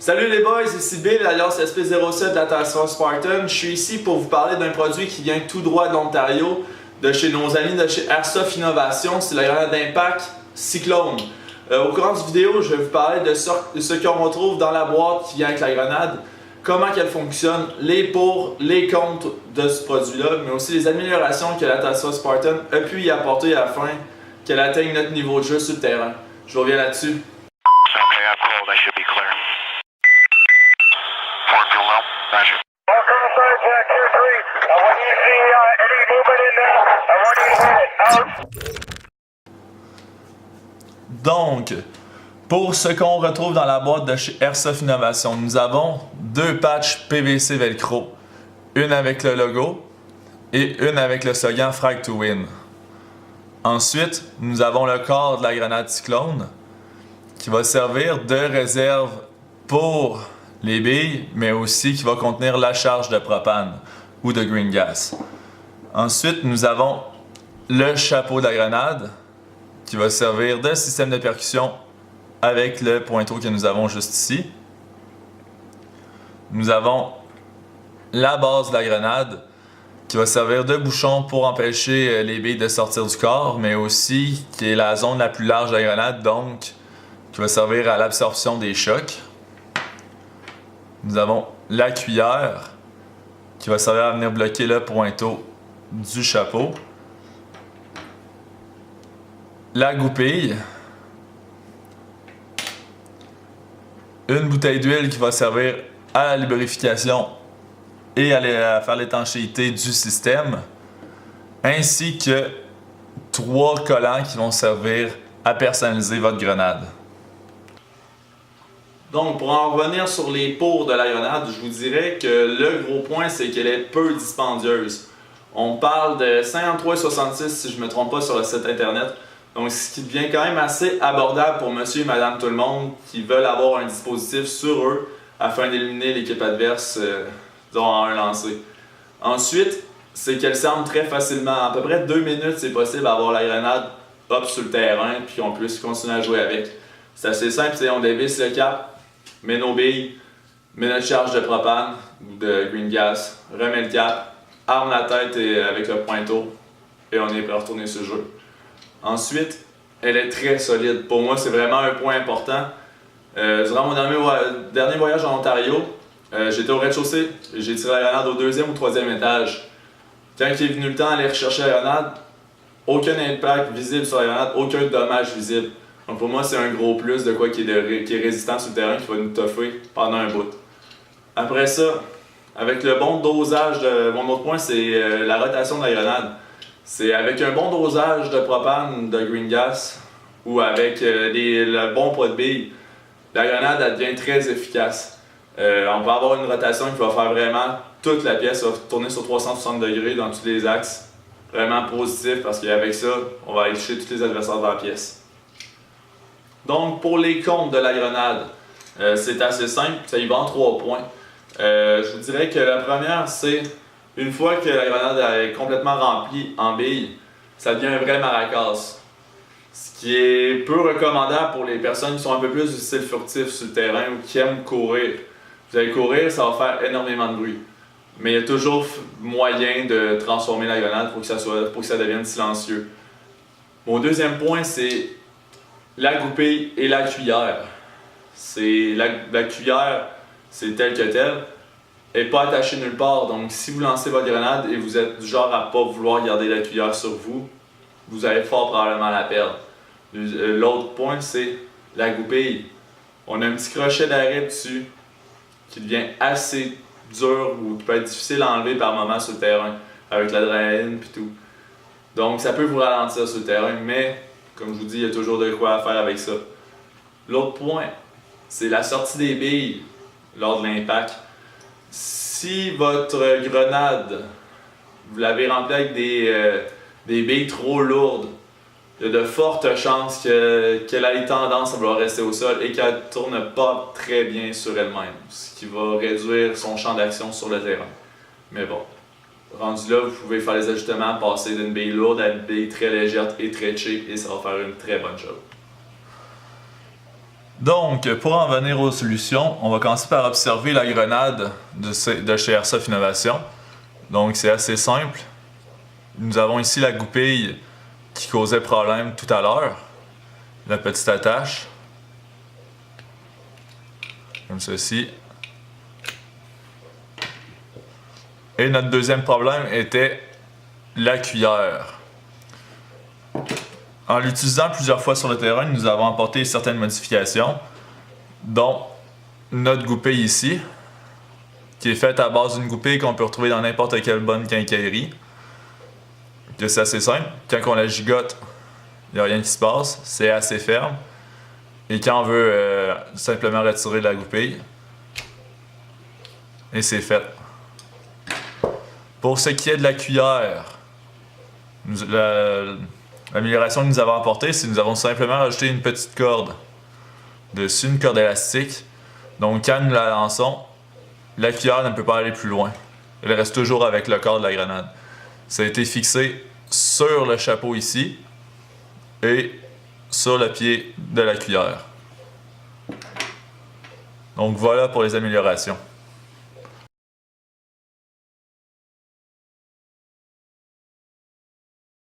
Salut les boys, ici Bill, alias SP07 de la Task Spartan. Je suis ici pour vous parler d'un produit qui vient tout droit de l'Ontario, de chez nos amis de chez Airsoft Innovation. C'est la grenade d'impact Cyclone. Au cours de cette vidéo, je vais vous parler de ce qu'on retrouve dans la boîte qui vient avec la grenade, comment qu'elle fonctionne, les pour, les contre de ce produit-là, mais aussi les améliorations que la Task Spartan a pu y apporter afin qu'elle atteigne notre niveau de jeu sur le terrain. Je reviens là-dessus. Donc, pour ce qu'on retrouve dans la boîte de chez Airsoft Innovation, nous avons deux patchs PVC Velcro, une avec le logo et une avec le slogan Frag to Win. Ensuite, nous avons le corps de la grenade Cyclone qui va servir de réserve pour les billes, mais aussi qui va contenir la charge de propane ou de green gas. Ensuite, nous avons le chapeau de la grenade qui va servir de système de percussion avec le pointeau que nous avons juste ici. Nous avons la base de la grenade qui va servir de bouchon pour empêcher les billes de sortir du corps, mais aussi qui est la zone la plus large de la grenade, donc qui va servir à l'absorption des chocs. Nous avons la cuillère qui va servir à venir bloquer le pointeau du chapeau. La goupille. Une bouteille d'huile qui va servir à la lubrification et à faire l'étanchéité du système. Ainsi que 3 collants qui vont servir à personnaliser votre grenade. Donc, pour en revenir sur les pour de la grenade, je vous dirais que le gros point, c'est qu'elle est peu dispendieuse. On parle de 53,66 si je ne me trompe pas sur le site internet. Donc, ce qui devient quand même assez abordable pour monsieur et madame tout le monde qui veulent avoir un dispositif sur eux afin d'éliminer l'équipe adverse disons, en un lancer. Ensuite, c'est qu'elle s'arme très facilement. À peu près 2 minutes, c'est possible d'avoir la grenade hop sur le terrain puis on puisse continuer à jouer avec. C'est assez simple, on dévisse le cap, met nos billes, met notre charge de propane ou de green gas, remet le cap, arme la tête avec le pointeau et on est prêt à retourner sur le jeu. Ensuite, elle est très solide. Pour moi, c'est vraiment un point important. Durant mon dernier voyage en Ontario, j'étais au rez-de-chaussée, j'ai tiré la grenade au 2e ou 3e étage. Quand il est venu le temps d'aller rechercher la grenade, aucun impact visible sur la grenade, aucun dommage visible. Donc pour moi, c'est un gros plus de quoi qui est résistant sur le terrain, qui va nous toffer pendant un bout. Après ça, avec le bon dosage, mon autre point, c'est la rotation de la grenade. C'est avec un bon dosage de propane, de green gas, ou avec le bon poids de billes, la grenade elle devient très efficace. On peut avoir une rotation qui va faire vraiment toute la pièce, va tourner sur 360 degrés dans tous les axes. Vraiment positif parce qu'avec ça, on va aller toucher tous les adversaires de la pièce. Donc pour les comptes de la grenade, c'est assez simple, ça y va en 3 points. Je vous dirais que la première, c'est une fois que la grenade est complètement remplie en billes, ça devient un vrai maracas. Ce qui est peu recommandable pour les personnes qui sont un peu plus du style furtif sur le terrain ou qui aiment courir. Vous allez courir, ça va faire énormément de bruit. Mais il y a toujours moyen de transformer la grenade pour que ça devienne silencieux. Mon deuxième point, c'est la goupille et la cuillère. La cuillère, c'est tel que tel. Elle n'est pas attachée nulle part, donc si vous lancez votre grenade et vous êtes du genre à ne pas vouloir garder la cuillère sur vous, vous allez fort probablement la perdre. L'autre point, c'est la goupille. On a un petit crochet d'arrêt dessus qui devient assez dur ou qui peut être difficile à enlever par moment sur le terrain avec l'adrénaline et tout. Donc ça peut vous ralentir sur le terrain, mais comme je vous dis, il y a toujours de quoi faire avec ça. L'autre point, c'est la sortie des billes lors de l'impact. Si votre grenade, vous l'avez remplie avec des billes trop lourdes, il y a de fortes chances qu'elle ait tendance à vouloir rester au sol et qu'elle ne tourne pas très bien sur elle-même, ce qui va réduire son champ d'action sur le terrain. Mais bon, rendu là, vous pouvez faire les ajustements, passer d'une bille lourde à une bille très légère et très cheap et ça va faire une très bonne job. Donc, pour en venir aux solutions, on va commencer par observer la grenade de chez Airsoft Innovation. Donc, c'est assez simple. Nous avons ici la goupille qui causait problème tout à l'heure. La petite attache. Comme ceci. Et notre deuxième problème était la cuillère. En l'utilisant plusieurs fois sur le terrain, nous avons apporté certaines modifications, dont notre goupille ici, qui est faite à base d'une goupille qu'on peut retrouver dans n'importe quelle bonne quincaillerie. C'est assez simple. Quand on la gigote, il n'y a rien qui se passe. C'est assez ferme. Et quand on veut simplement retirer la goupille, et c'est fait. Pour ce qui est de la cuillère, l'amélioration que nous avons apportée, c'est que nous avons simplement rajouté une petite corde dessus, une corde élastique. Donc quand nous la lançons, la cuillère ne peut pas aller plus loin. Elle reste toujours avec le corps de la grenade. Ça a été fixé sur le chapeau ici et sur le pied de la cuillère. Donc voilà pour les améliorations.